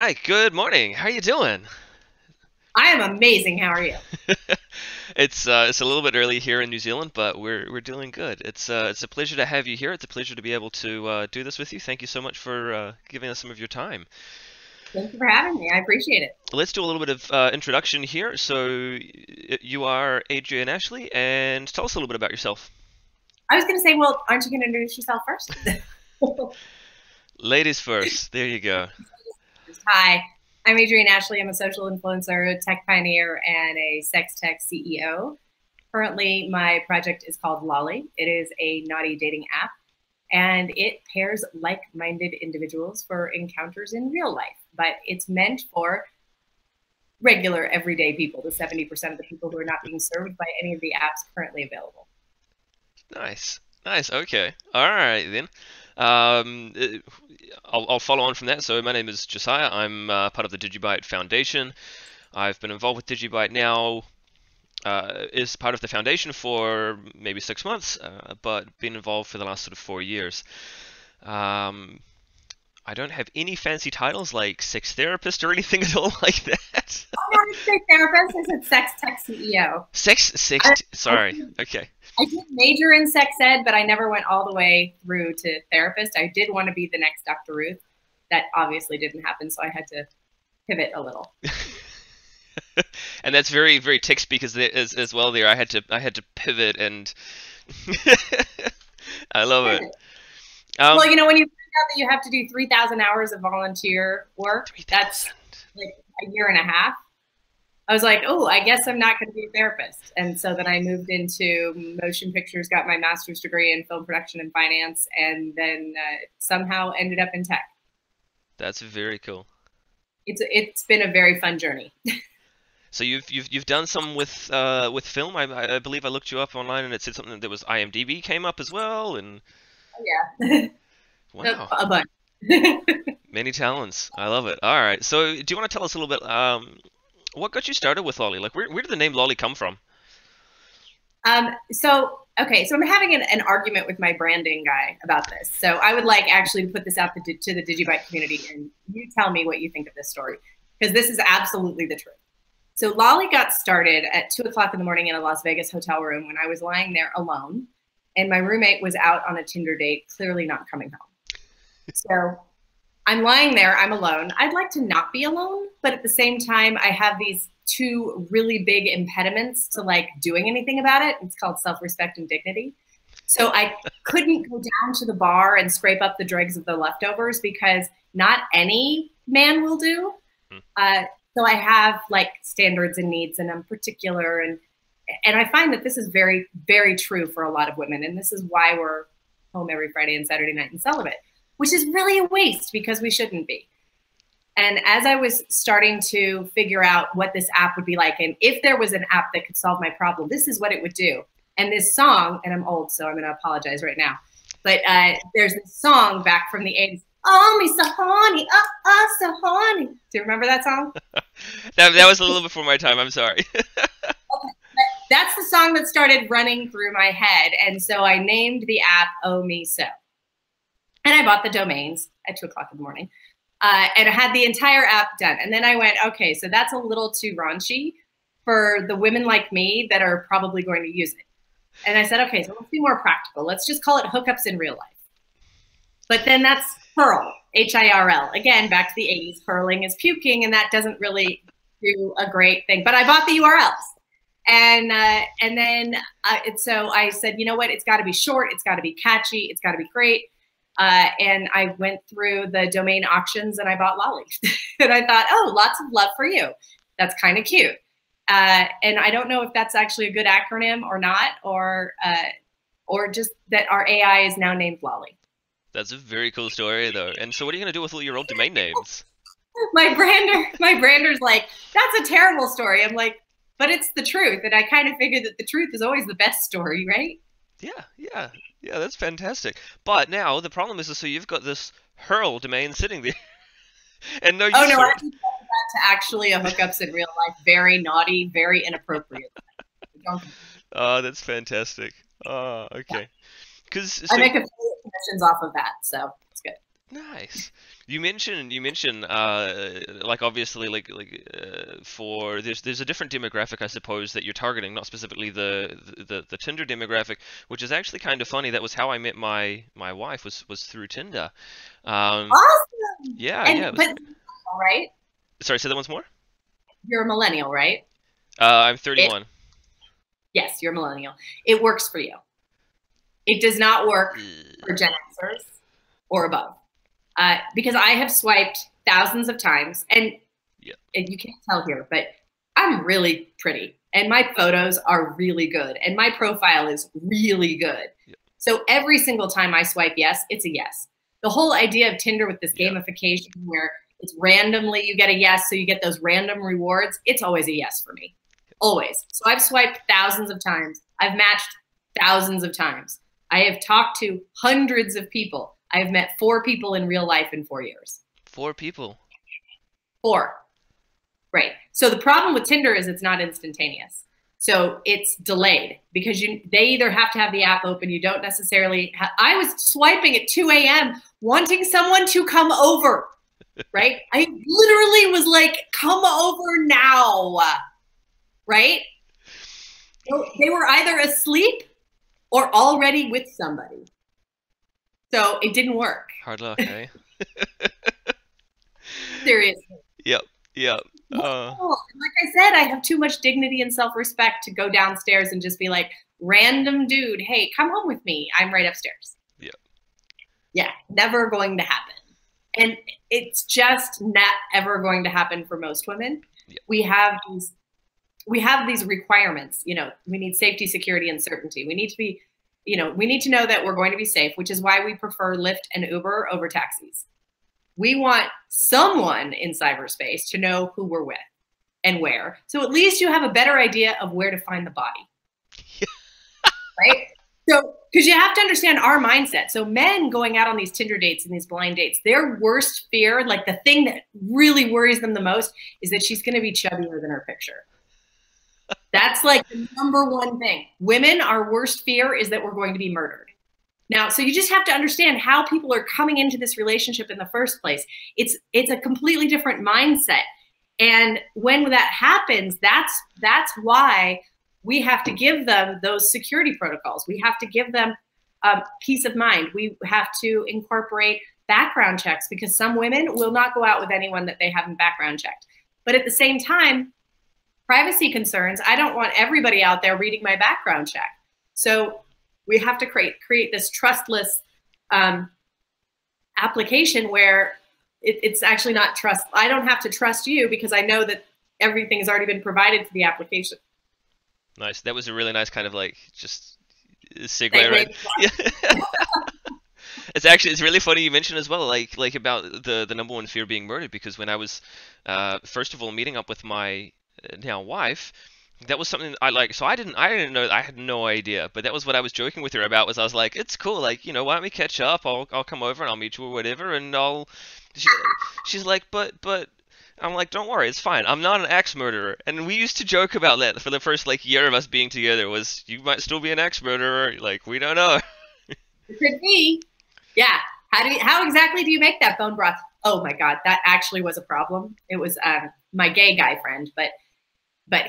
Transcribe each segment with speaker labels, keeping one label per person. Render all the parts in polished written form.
Speaker 1: Hi, good morning. How are you doing?
Speaker 2: I am amazing. How are you?
Speaker 1: It's a little bit early here in New Zealand, but we're doing good. It's a pleasure to have you here. It's a pleasure to be able to do this with you. Thank you so much for giving us some of your time.
Speaker 2: Thank you for having me. I appreciate it.
Speaker 1: Let's do a little bit of introduction here. You are Adryenn Ashley, and tell us a little bit about yourself.
Speaker 2: I was going to say, well, aren't you going to introduce yourself first?
Speaker 1: Ladies first. There you go.
Speaker 2: Hi, I'm Adryenn Ashley. I'm a social influencer, a tech pioneer, and a sex tech CEO. Currently, my project is called Loly. It is a naughty dating app, and it pairs like-minded individuals for encounters in real life. But it's meant for regular, everyday people, the 70% of the people who are not being served by any of the apps currently available.
Speaker 1: Nice, nice. Okay, all right then. Um, uh, I'll follow on from that. So my name is Josiah. I'm part of the DigiByte Foundation. I've been involved with DigiByte now is part of the foundation for maybe 6 months, but been involved for the last sort of 4 years. Um, I don't have any fancy titles like sex therapist or anything at all like that.
Speaker 2: I'm not a therapist. I said sex tech CEO.
Speaker 1: Sex.
Speaker 2: I, I,
Speaker 1: Sorry. Okay.
Speaker 2: I did major in sex ed, but I never went all the way through to therapist. I did want to be the next Dr. Ruth. That obviously didn't happen, so I had to pivot a little.
Speaker 1: And that's very very tech speak as well. There, I had to pivot and I love it.
Speaker 2: Well,
Speaker 1: Um,
Speaker 2: when you find out that you have to do 3,000 hours of volunteer work, that's
Speaker 1: 3,000.
Speaker 2: like a year and a half. I was like, oh, I guess I'm not going to be a therapist. And so then I moved into motion pictures, got my master's degree in film production and finance, and then somehow ended up in tech.
Speaker 1: That's very cool.
Speaker 2: It's been a very fun journey.
Speaker 1: So you've done some with film. I believe I looked you up online and it said something that was IMDb came up as well. And
Speaker 2: Yeah,
Speaker 1: wow,
Speaker 2: a bunch.
Speaker 1: many talents. I love it. All right. So do you want to tell us a little bit? What got you started with Loly? Like where did the name Loly come from?
Speaker 2: So I'm having an argument with my branding guy about this. So I would like actually to put this out to the DigiByte community, and you tell me what you think of this story, because this is absolutely the truth. So Loly got started at 2 o'clock in the morning in a Las Vegas hotel room when I was lying there alone, and my roommate was out on a Tinder date, clearly not coming home. So I'm lying there, I'm alone. I'd like to not be alone, but at the same time, I have these two really big impediments to like doing anything about it. It's called self-respect and dignity. So I couldn't go down to the bar and scrape up the dregs of the leftovers because not any man will do.
Speaker 1: Hmm.
Speaker 2: Uh, so I have like standards and needs, and I'm particular, and I find that this is very, very true for a lot of women, and this is why we're home every Friday and Saturday night and celibate, which is really a waste because we shouldn't be. And as I was starting to figure out what this app would be like, and if there was an app that could solve my problem, this is what it would do. And this song, and I'm old, so I'm going to apologize right now, but there's this song back from the 80s. Oh, me so horny, so horny. Do you remember that song?
Speaker 1: That was a little before my time. I'm sorry.
Speaker 2: That's the song that started running through my head. And so I named the app Oh Me So. And I bought the domains at 2 o'clock in the morning. And I had the entire app done. And then I went, okay, so that's a little too raunchy for the women like me that are probably going to use it. And I said, okay, so let's be more practical. Let's just call it hookups in real life. But then that's hurl, Hirl. Again, back to the 80s, hurling is puking, and that doesn't really do a great thing. But I bought the URLs. And then so I said, you know what? It's got to be short. It's got to be catchy. It's got to be great. And I went through the domain auctions and I bought Loly. And I thought, oh, lots of love for you. That's kind of cute. And I don't know if that's actually a good acronym or not, or just that our AI is now named Loly.
Speaker 1: That's a very cool story though. And so what are you gonna do with all your old domain names?
Speaker 2: My brander's like, that's a terrible story. I'm like, but it's the truth. And I kind of figured that the truth is always the best story, right?
Speaker 1: Yeah, yeah, yeah. That's fantastic. But now the problem is, so you've got this Hurl domain sitting there and no
Speaker 2: Oh
Speaker 1: use
Speaker 2: no,
Speaker 1: for
Speaker 2: I
Speaker 1: it.
Speaker 2: think that's actually a hookups in real life. Very naughty, very inappropriate. Don't,
Speaker 1: Oh, that's fantastic. Oh,
Speaker 2: yeah.
Speaker 1: okay. Because
Speaker 2: I
Speaker 1: so
Speaker 2: make affiliate commissions off of that, so it's good.
Speaker 1: Nice. You mentioned like obviously for there's a different demographic I suppose that you're targeting, not specifically the Tinder demographic, which is actually kind of funny. That was how I met my wife was through Tinder. Um,
Speaker 2: Awesome.
Speaker 1: yeah,
Speaker 2: And
Speaker 1: yeah. It was,
Speaker 2: but all right,
Speaker 1: sorry, say that once more.
Speaker 2: you're a millennial, right?
Speaker 1: I'm
Speaker 2: It
Speaker 1: 31.
Speaker 2: Yes, you're a millennial. It works for you. It does not work for Gen Xers or above. Because I have swiped thousands of times,
Speaker 1: Yeah,
Speaker 2: and you can't tell here, but I'm really pretty, and my photos are really good, and my profile is really good.
Speaker 1: yeah,
Speaker 2: So every single time I swipe yes, it's a yes. The whole idea of Tinder with this
Speaker 1: yeah.
Speaker 2: gamification where it's randomly you get a yes, so you get those random rewards, it's always a yes for me. Always. So I've swiped thousands of times. I've matched thousands of times. I have talked to hundreds of people. I have met 4 people in real life in 4 years.
Speaker 1: 4 people.
Speaker 2: 4. Right. So the problem with Tinder is it's not instantaneous. So it's delayed because they either have to have the app open. You don't necessarily I was swiping at 2 a.m. wanting someone to come over. Right. I literally was like, come over now. Right. So they were either asleep or already with somebody. So it didn't work.
Speaker 1: Hard luck, eh?
Speaker 2: Seriously.
Speaker 1: Yep, yep.
Speaker 2: Like I said, I have too much dignity and self-respect to go downstairs and just be like, random dude, hey, come home with me. I'm right upstairs.
Speaker 1: Yep.
Speaker 2: Yeah, never going to happen. And it's just not ever going to happen for most women.
Speaker 1: Yep.
Speaker 2: We have these requirements. You know, we need safety, security, and certainty. We need to be, we need to know that we're going to be safe, which is why we prefer Lyft and Uber over taxis. We want someone in cyberspace to know who we're with and where. So at least you have a better idea of where to find the body. Right? So, because you have to understand our mindset. So men going out on these Tinder dates and these blind dates, their worst fear, like the thing that really worries them the most, is that she's going to be chubbier than her picture. That's like the #1 thing. Women, our worst fear is that we're going to be murdered. Now, so you just have to understand how people are coming into this relationship in the first place. It's a completely different mindset. And when that happens, that's why we have to give them those security protocols. We have to give them peace of mind. We have to incorporate background checks because some women will not go out with anyone that they haven't background checked. But at the same time, privacy concerns, I don't want everybody out there reading my background check. So we have to create this trustless application where it's actually not trust. I don't have to trust you because I know that everything has already been provided to the application.
Speaker 1: Nice. That was a really nice kind of like just segue, right? Yeah. It's really funny you mentioned as well, like about the #1 fear being murdered, because when I was first of all meeting up with my now wife, that was something I like. So I didn't know, I had no idea, but that was what I was joking with her about. Was I was like, it's cool, like why don't we catch up? I'll come over and I'll meet you or whatever, and she's like, but I'm like, don't worry, it's fine. I'm not an axe murderer. And we used to joke about that for the first year of us being together. Was you might still be an axe murderer? Like we don't know.
Speaker 2: It could be. Yeah. How exactly do you make that bone broth? Oh my God, that actually was a problem. It was my gay guy friend, but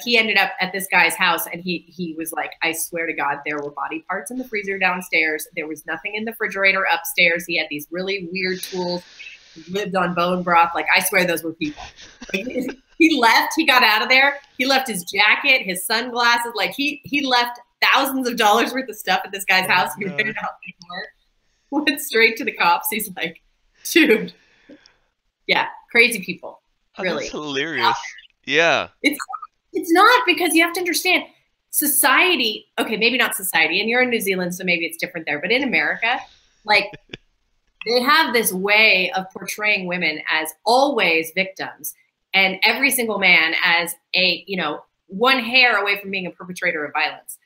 Speaker 2: he ended up at this guy's house and he was like, I swear to God, there were body parts in the freezer downstairs. There was nothing in the refrigerator upstairs. He had these really weird tools. He lived on bone broth. Like, I swear those were people. Like, he left, he got out of there. He left his jacket, his sunglasses. Like he left thousands of dollars worth of stuff at this guy's house. He ran out the door, went straight to the cops. He's like, dude, yeah, crazy people. Really.
Speaker 1: That's hilarious. Yeah.
Speaker 2: It's not, because you have to understand society. Okay, maybe not society. And you're in New Zealand, so maybe it's different there. But in America, like they have this way of portraying women as always victims and every single man as a, one hair away from being a perpetrator of violence.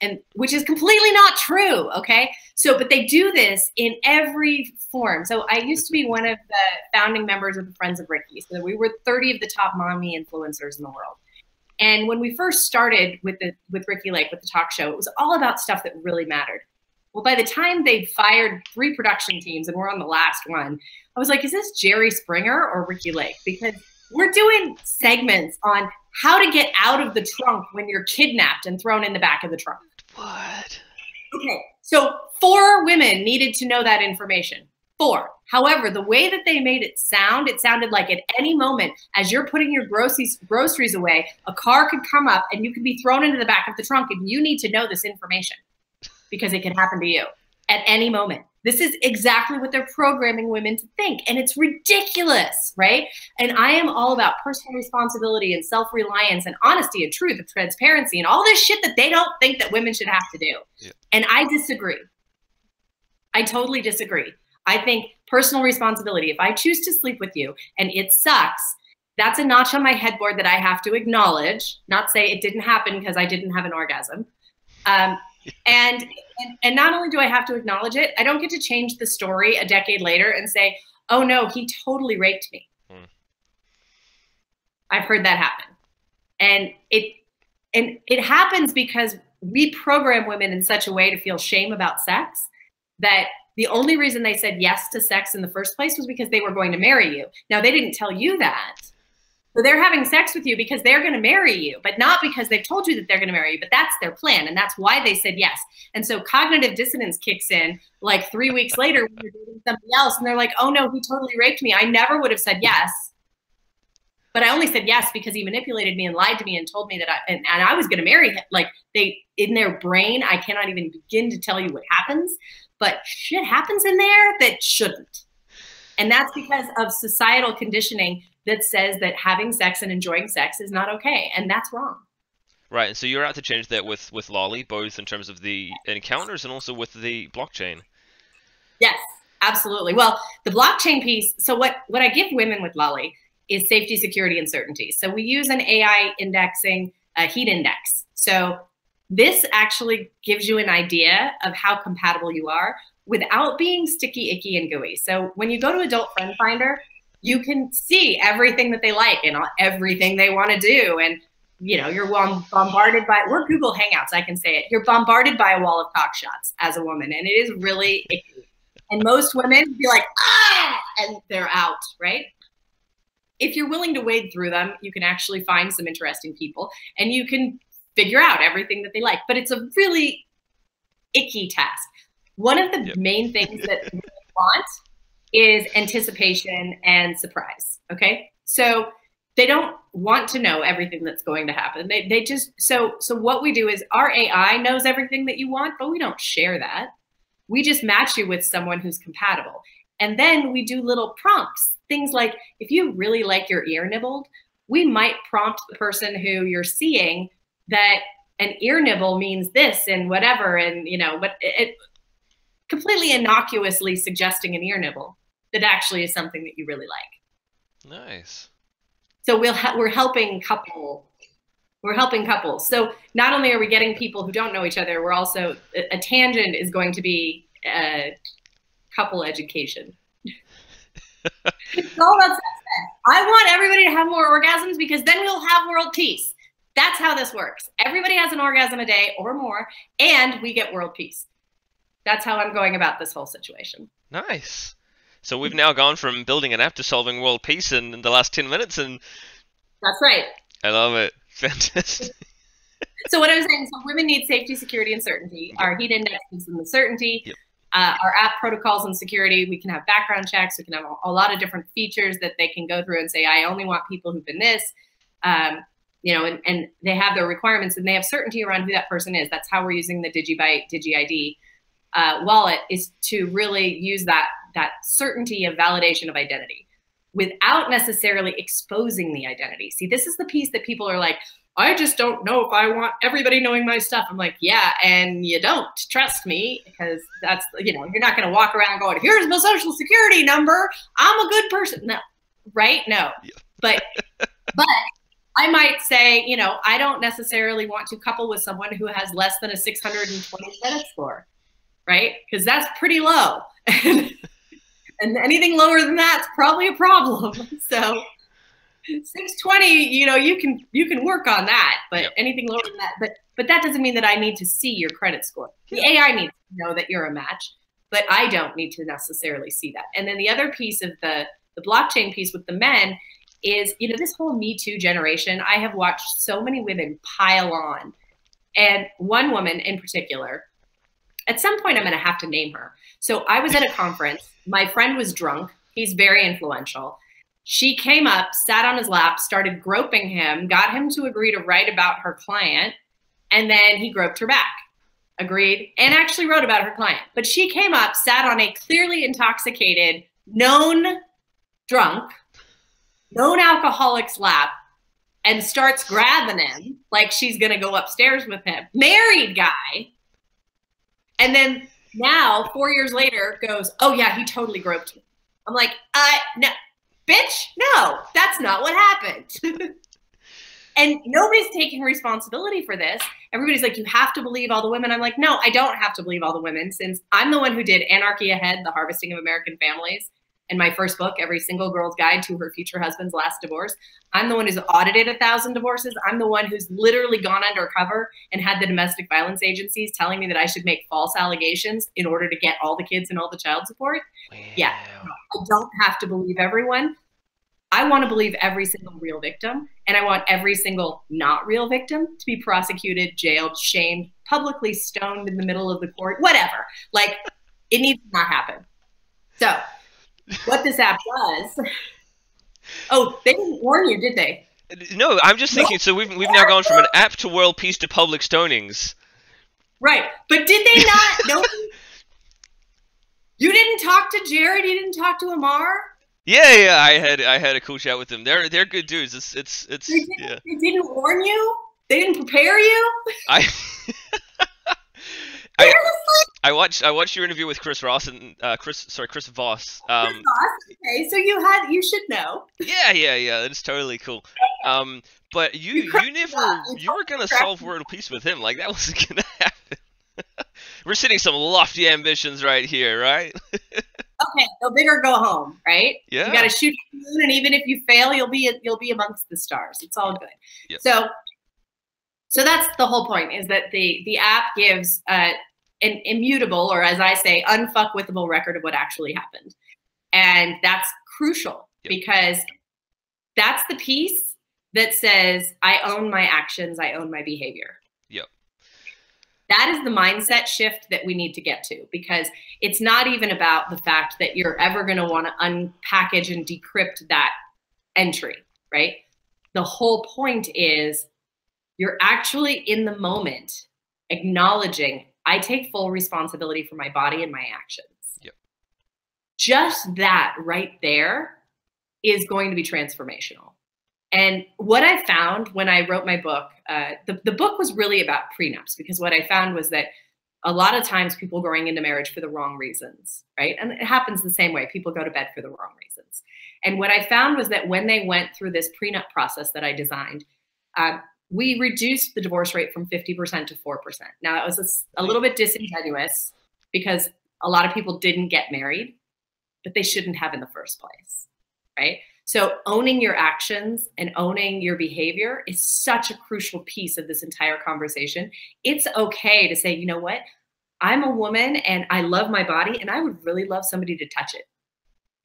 Speaker 2: And which is completely not true. Okay. So, but they do this in every form. So I used to be one of the founding members of the Friends of Ricky. So we were 30 of the top mommy influencers in the world. And when we first started with Ricky Lake, with the talk show, it was all about stuff that really mattered. Well, by the time they fired 3 production teams and we're on the last one, I was like, is this Jerry Springer or Ricky Lake? Because we're doing segments on how to get out of the trunk when you're kidnapped and thrown in the back of the trunk.
Speaker 1: What?
Speaker 2: Okay, so 4 women needed to know that information. 4. However, the way that they made it sounded like at any moment, as you're putting your groceries away, a car could come up and you could be thrown into the back of the trunk, and you need to know this information because it can happen to you at any moment. This is exactly what they're programming women to think, and it's ridiculous, right? And I am all about personal responsibility and self-reliance and honesty and truth and transparency and all this shit that they don't think that women should have to do. Yeah. And I disagree. I totally disagree. I think personal responsibility, if I choose to sleep with you and it sucks, that's a notch on my headboard that I have to acknowledge, not say it didn't happen because I didn't have an orgasm. And not only do I have to acknowledge it, I don't get to change the story a decade later and say, oh no, he totally raped me. I've heard that happen. And it happens because we program women in such a way to feel shame about sex that the only reason they said yes to sex in the first place was because they were going to marry you. Now, they didn't tell you that. So they're having sex with you because they're going to marry you, but not because they've told you that they're going to marry you, but that's their plan. And that's why they said yes. And so cognitive dissonance kicks in like 3 weeks later when you're dating somebody else. And they're like, oh no, he totally raped me. I never would have said yes. But I only said yes because he manipulated me and lied to me and told me that and I was going to marry him. Like in their brain, I cannot even begin to tell you what happens, but shit happens in there that shouldn't. And that's because of societal conditioning that says that having sex and enjoying sex is not okay, and that's wrong.
Speaker 1: Right, and so you're out to change that with Loly, both in terms of the encounters and also with the blockchain.
Speaker 2: Yes, absolutely. Well, the blockchain piece, so what I give women with Loly is safety, security, and certainty. So we use an AI indexing, a heat index. So this actually gives you an idea of how compatible you are without being sticky, icky, and gooey. So when you go to Adult Friend Finder, you can see everything that they like and everything they want to do. And, you know, you're bombarded by, we're Google Hangouts, I can say it. You're bombarded by a wall of cock shots as a woman, and it is really icky. And most women be like, ah, and they're out, right? If you're willing to wade through them, you can actually find some interesting people and you can figure out everything that they like. But it's a really icky task. One of the main things that we want is anticipation and surprise, okay? So they don't want to know everything that's going to happen. They just, so what we do is our AI knows everything that you want, but we don't share that. We just match you with someone who's compatible. And then we do little prompts, things like, if you really like your ear nibbled, we might prompt the person who you're seeing that an ear nibble means this and whatever, and you know, but it completely innocuously suggesting an ear nibble that actually is something that you really like.
Speaker 1: Nice.
Speaker 2: So we're helping couples. We're helping couples. So not only are we getting people who don't know each other, we're also, a tangent is going to be couple education. It's all about sex. I want everybody to have more orgasms because then we'll have world peace. That's how this works. Everybody has an orgasm a day or more, and we get world peace. That's how I'm going about this whole situation.
Speaker 1: Nice. So we've now gone from building an app to solving world peace in the last 10 minutes, and
Speaker 2: that's right.
Speaker 1: I love it. Fantastic.
Speaker 2: So what I was saying, so women need safety, security, and certainty. Yep. Our heat index gives them the certainty. Yep. Our app protocols and security, we can have background checks. We can have a lot of different features that they can go through and say, I only want people who've been this. You know, and they have their requirements and they have certainty around who that person is. That's how we're using the DigiByte DigiID wallet, is to really use that certainty of validation of identity without necessarily exposing the identity. See, this is the piece that people are like, I just don't know if I want everybody knowing my stuff. I'm like, yeah, and you don't, trust me, because that's, you know, you're not going to walk around going, here's my social security number, I'm a good person. No, right? No. Yeah. But I might say, you know, I don't necessarily want to couple with someone who has less than a 620 credit score, right? Because that's pretty low. And anything lower than that's probably a problem. So 620, you can work on that, but
Speaker 1: Yep.
Speaker 2: anything lower than that, but that doesn't mean that I need to see your credit score. The
Speaker 1: Yeah.
Speaker 2: AI needs to know that you're a match, but I don't need to necessarily see that. And then the other piece of the blockchain piece with the men is, this whole Me Too generation, I have watched so many women pile on. And one woman in particular, at some point I'm going to have to name her. So I was at a conference. My friend was drunk. He's very influential. She came up, sat on his lap, started groping him, got him to agree to write about her client, and then he groped her back, agreed, and actually wrote about her client. But she came up, sat on a clearly intoxicated, known drunk, known alcoholic's lap, and starts grabbing him like she's going to go upstairs with him. Married guy. And then now, 4 years later, goes, oh, yeah, he totally groped me. I'm like, no. Bitch, no, that's not what happened. And nobody's taking responsibility for this. Everybody's like, you have to believe all the women. I'm like, no, I don't have to believe all the women, since I'm the one who did Anarchy Ahead, The Harvesting of American Families, and my first book, Every Single Girl's Guide to Her Future Husband's Last Divorce. I'm the one who's audited 1,000 divorces. I'm the one who's literally gone undercover and had the domestic violence agencies telling me that I should make false allegations in order to get all the kids and all the child support.
Speaker 1: Wow.
Speaker 2: Yeah, I don't have to believe everyone. I want to believe every single real victim, and I want every single not real victim to be prosecuted, jailed, shamed, publicly stoned in the middle of the court, whatever. Like, it needs to not happen. So what this app does, oh, they didn't warn you, did they?
Speaker 1: No, I'm just thinking, so we've now gone from an app to world peace to public stonings.
Speaker 2: Right, but did they not? No, you didn't talk to Jared, you didn't talk to Amar?
Speaker 1: Yeah, I had a cool chat with them. They're good dudes. It's yeah.
Speaker 2: They didn't warn you? They didn't prepare you?
Speaker 1: I watched your interview with Chris Ross and Chris Voss.
Speaker 2: Okay, so you should know.
Speaker 1: Yeah, it's totally cool. But you were gonna solve world peace with him. Like, that wasn't gonna happen. We're setting some lofty ambitions right here, right?
Speaker 2: Okay, go big or go home, right?
Speaker 1: Yeah.
Speaker 2: You got to shoot the moon, and even if you fail, you'll be amongst the stars. It's all good.
Speaker 1: Yep.
Speaker 2: So that's the whole point, is that the app gives an immutable, or as I say, unfuckwithable record of what actually happened, and that's crucial. Yep. Because that's the piece that says, I own my actions, I own my behavior.
Speaker 1: Yep.
Speaker 2: That is the mindset shift that we need to get to, because it's not even about the fact that you're ever going to want to unpackage and decrypt that entry, right? The whole point is you're actually in the moment acknowledging, I take full responsibility for my body and my actions.
Speaker 1: Yep.
Speaker 2: Just that right there is going to be transformational. And what I found when I wrote my book, the book was really about prenups, because what I found was that a lot of times people going into marriage for the wrong reasons, right? And it happens the same way. People go to bed for the wrong reasons. And what I found was that when they went through this prenup process that I designed, we reduced the divorce rate from 50% to 4%. Now, it was a little bit disingenuous, because a lot of people didn't get married, but they shouldn't have in the first place, right? So owning your actions and owning your behavior is such a crucial piece of this entire conversation. It's okay to say, you know what? I'm a woman and I love my body, and I would really love somebody to touch it.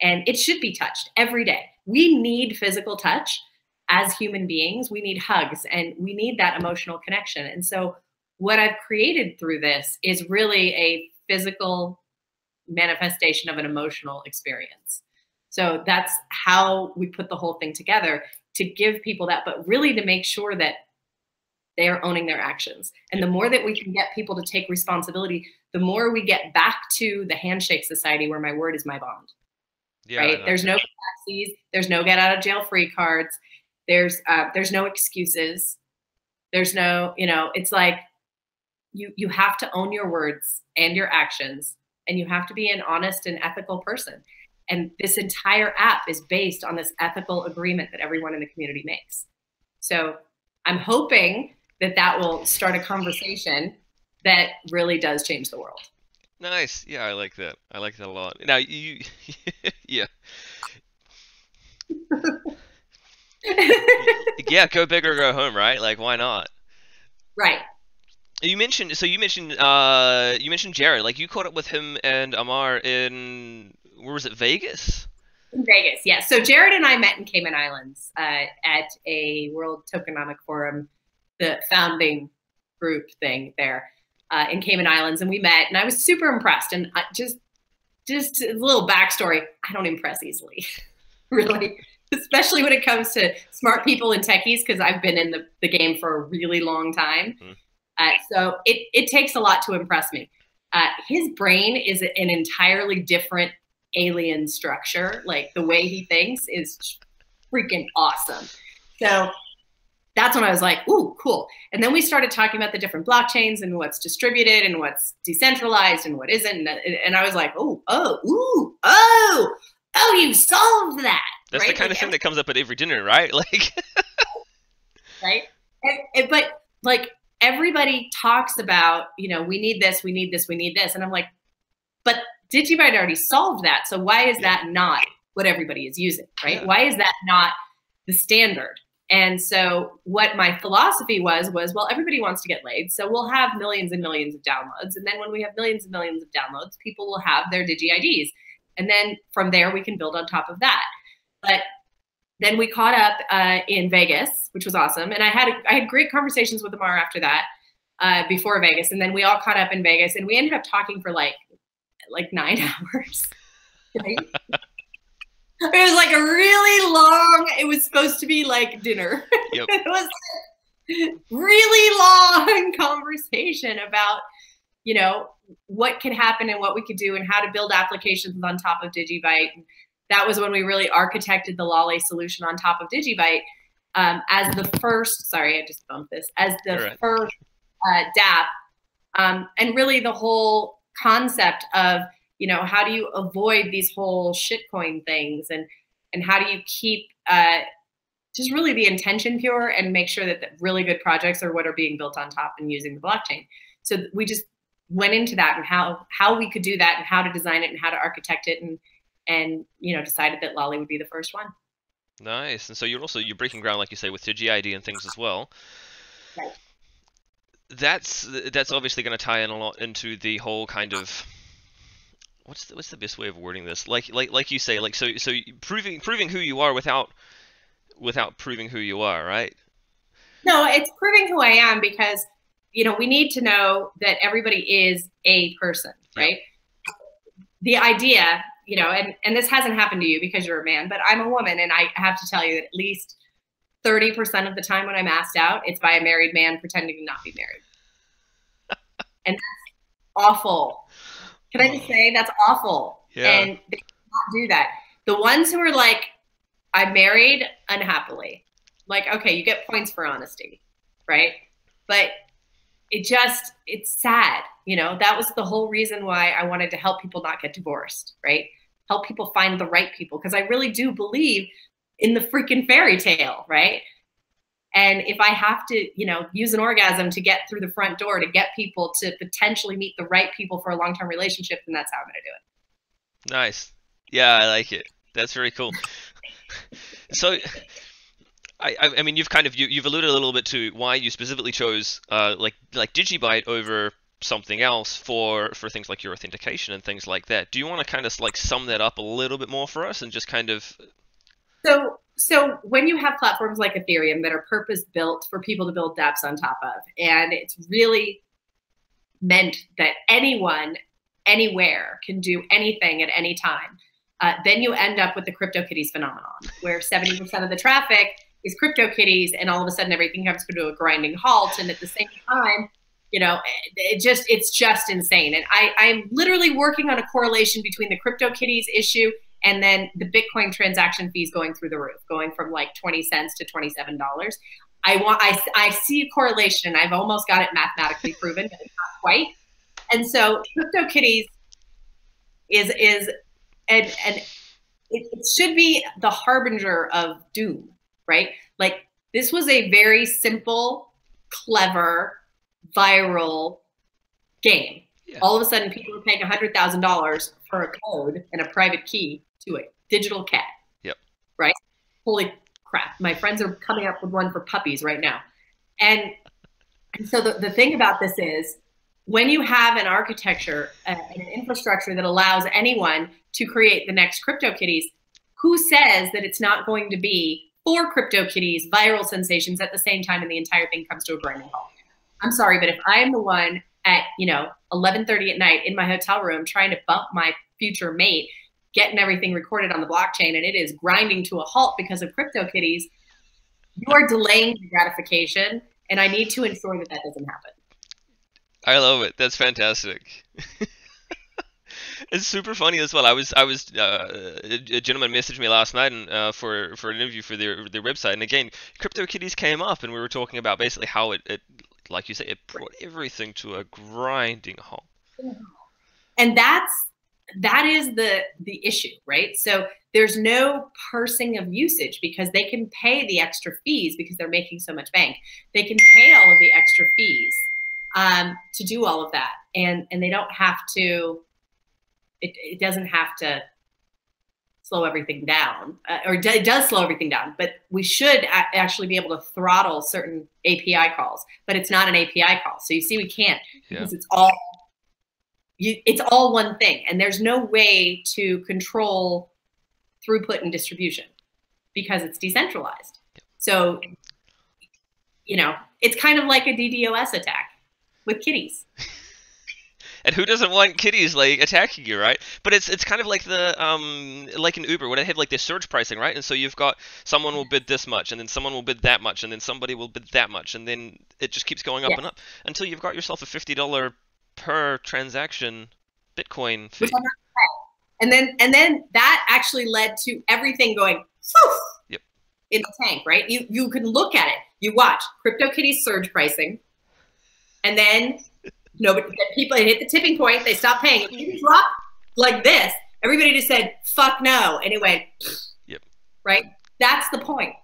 Speaker 2: And it should be touched every day. We need physical touch as human beings. We need hugs, and we need that emotional connection. And so what I've created through this is really a physical manifestation of an emotional experience. So that's how we put the whole thing together, to give people that, but really to make sure that they are owning their actions. And the more that we can get people to take responsibility, the more we get back to the handshake society where my word is my bond. Yeah, right? There's no taxis. There's no get out of jail free cards. There's no excuses. There's no, it's like you have to own your words and your actions, and you have to be an honest and ethical person. And this entire app is based on this ethical agreement that everyone in the community makes. So I'm hoping that will start a conversation that really does change the world.
Speaker 1: Nice. Yeah, I like that. I like that a lot. Now, yeah. Yeah, go big or go home, right? Like, why not?
Speaker 2: Right.
Speaker 1: You mentioned Jared. Like, you caught up with him and Amar in, where was it, Vegas?
Speaker 2: In Vegas, yes. So Jared and I met in Cayman Islands at a World Tokenomic Forum, the founding group thing there in Cayman Islands, and we met, and I was super impressed. And just a little backstory: I don't impress easily, really, especially when it comes to smart people and techies, because I've been in the game for a really long time.
Speaker 1: Hmm.
Speaker 2: So it takes a lot to impress me. His brain is an entirely different alien structure. Like the way he thinks is freaking awesome. So that's when I was like, ooh, cool. And then we started talking about the different blockchains and what's distributed and what's decentralized and what isn't. And I was like, you solved that.
Speaker 1: That's
Speaker 2: right?
Speaker 1: the kind of thing that comes up at every dinner, right? Like,
Speaker 2: right. But like everybody talks about, we need this, we need this, we need this. And I'm like, but DigiByte already solved that. So why is that not what everybody is using, right?
Speaker 1: Yeah.
Speaker 2: Why is that not the standard? And so what my philosophy was, well, everybody wants to get laid. So we'll have millions and millions of downloads. And then when we have millions and millions of downloads, people will have their Digi IDs. And then from there, we can build on top of that. But then we caught up in Vegas, which was awesome. And I had great conversations with Amar after that, before Vegas. And then we all caught up in Vegas, and we ended up talking for like 9 hours. Right? It was like a really long, it was supposed to be like dinner.
Speaker 1: Yep.
Speaker 2: It was really long conversation about, what could happen and what we could do and how to build applications on top of DigiByte. That was when we really architected the Loly solution on top of DigiByte as the first, sorry, I just bumped this, as the first dApp. And really the whole concept of, how do you avoid these whole shitcoin things and how do you keep just really the intention pure and make sure that the really good projects are what are being built on top and using the blockchain. So we just went into that and how we could do that and how to design it and how to architect it and decided that Loly would be the first one.
Speaker 1: Nice. And so you're breaking ground, like you say, with DigiID and things as well.
Speaker 2: Right.
Speaker 1: That's obviously going to tie in a lot into the whole kind of, what's the best way of wording this? Like you say, like so proving who you are without proving who you are, right?
Speaker 2: No, it's proving who I am because we need to know that everybody is a person, right? Yeah. The idea, and this hasn't happened to you because you're a man, but I'm a woman, and I have to tell you that at least 30% of the time when I'm asked out, it's by a married man pretending to not be married. And that's awful. Can I just say that's awful?
Speaker 1: Yeah.
Speaker 2: And they cannot do that. The ones who are like, I'm married unhappily, like, okay, you get points for honesty, right? But it's sad. That was the whole reason why I wanted to help people not get divorced, right? Help people find the right people. Because I really do believe in the freaking fairy tale, right? And if I have to, use an orgasm to get through the front door to get people to potentially meet the right people for a long-term relationship, then that's how I'm going to do it.
Speaker 1: Nice. Yeah, I like it. That's very cool. So, I mean, you've alluded a little bit to why you specifically chose like DigiByte over something else for things like your authentication and things like that. Do you want to kind of like sum that up a little bit more for us and just kind of?
Speaker 2: So when you have platforms like Ethereum that are purpose built for people to build dApps on top of, and it's really meant that anyone, anywhere can do anything at any time, then you end up with the CryptoKitties phenomenon, where 70% of the traffic is CryptoKitties, and all of a sudden everything comes to a grinding halt. And at the same time, it's just insane. And I'm literally working on a correlation between the CryptoKitties issue and then the Bitcoin transaction fees going through the roof, going from like 20 cents to $27. I see a correlation, and I've almost got it mathematically proven, but it's not quite. And so CryptoKitties is and it should be the harbinger of doom, right? Like, this was a very simple, clever, viral game. Yeah. All of a sudden, people are paying $100,000 for a code and a private key to a digital cat.
Speaker 1: Yep.
Speaker 2: Right? Holy crap. My friends are coming up with one for puppies right now. And so the thing about this is when you have an architecture and an infrastructure that allows anyone to create the next CryptoKitties, who says that it's not going to be 4 CryptoKitties viral sensations at the same time and the entire thing comes to a grinding halt? I'm sorry, but if I am the one at 11:30 at night in my hotel room trying to bump my future mate, getting everything recorded on the blockchain, and it is grinding to a halt because of CryptoKitties, you are delaying the gratification, and I need to ensure that that doesn't happen.
Speaker 1: I love it. That's fantastic. It's super funny as well. A gentleman messaged me last night and for an interview for their website, and again, CryptoKitties came up, and we were talking about basically how it like you say, it brought everything to a grinding halt.
Speaker 2: And that is the issue, right? So there's no parsing of usage because they can pay the extra fees because they're making so much bank. They can pay all of the extra fees to do all of that, and they don't have to. It doesn't have to slow everything down, or it does slow everything down, but we should actually be able to throttle certain API calls, but it's not an API call. So you see, we can't because it's all one thing, and there's no way to control throughput and distribution because it's decentralized. So, it's kind of like a DDoS attack with kitties.
Speaker 1: And who doesn't want kitties like attacking you, right? But it's kind of like the like in Uber where they have like their surge pricing, right? And so you've got someone will bid this much, and then someone will bid that much, and then somebody will bid that much, and then it just keeps going up and up until you've got yourself a $50 per transaction Bitcoin fee.
Speaker 2: And then that actually led to everything going in the tank, right? You can look at it. You watch CryptoKitties surge pricing, and then people hit the tipping point. They stopped paying. If you drop like this, everybody just said "fuck no," and it went. Right. That's the point.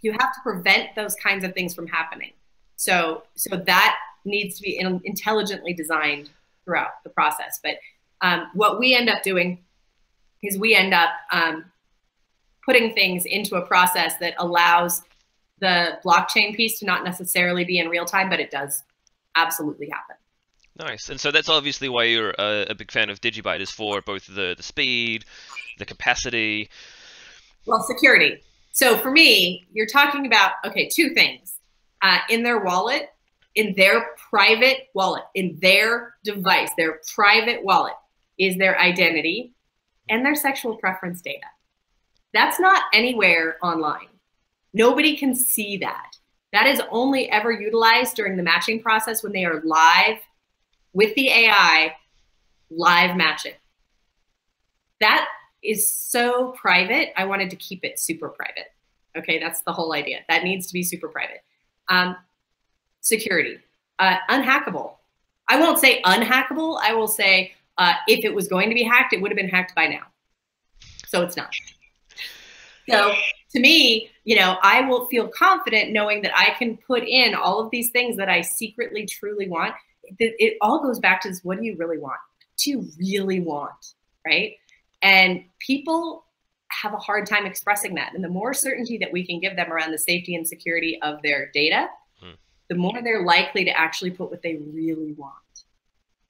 Speaker 2: You have to prevent those kinds of things from happening. So that needs to be intelligently designed throughout the process. But what we end up doing is we end up putting things into a process that allows the blockchain piece to not necessarily be in real time, but it does absolutely happen.
Speaker 1: Nice. And so that's obviously why you're a big fan of DigiByte, is for both the speed, the capacity.
Speaker 2: Well, security. So for me, you're talking about, two things. In their wallet, in their private wallet, in their device, their private wallet is their identity and their sexual preference data. That's not anywhere online. Nobody can see that. That is only ever utilized during the matching process when they are live with the AI, live matching. That is so private. I wanted to keep it super private. Okay, that's the whole idea. That needs to be super private. Security, unhackable. I won't say unhackable. I will say if it was going to be hacked, it would have been hacked by now. So it's not. So to me, I will feel confident knowing that I can put in all of these things that I secretly, truly want. It all goes back to this: what do you really want? What do you really want, right? And people have a hard time expressing that. And the more certainty that we can give them around the safety and security of their data, the more they're likely to actually put what they really want.